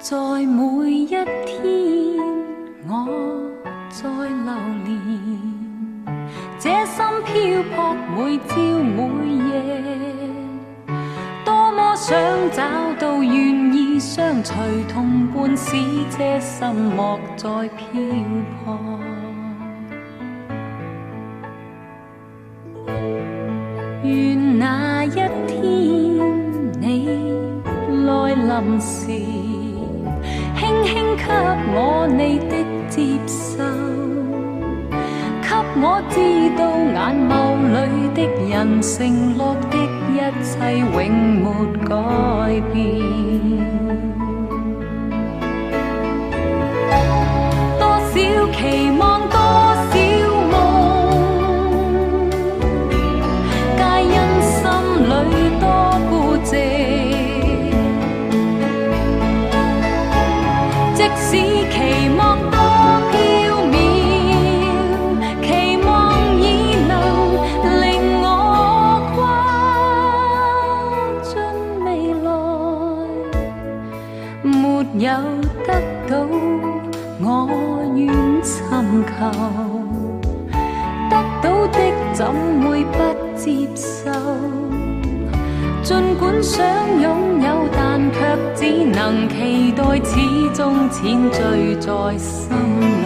在每一天，我在流連，這心漂泊每朝每夜，多麼想找到願意相隨同伴，使這心莫再漂泊。願那一天你來臨時，輕輕給我你的接受，給我知道眼眸裏的人承諾的一切永沒改變。多少期望，多少夢，皆因心裏多孤寂。即使期望多飄渺，期望已能令我跨進未來，沒有得到我願尋求，得到的怎會不接受？儘管想擁有，但卻只能期待，始終淺醉在心裏。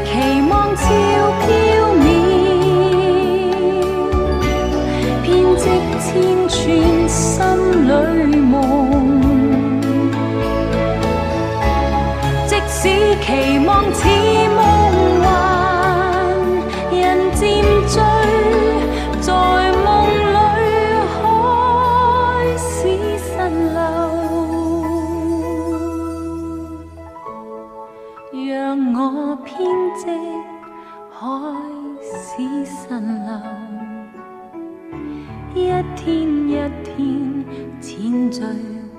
期望超飄渺，編織千串心裏夢。即使期望似夢幻，人漸醉，在夢裏開始滲漏，讓我編織開始滲漏，一天一天淺醉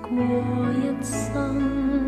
過一生。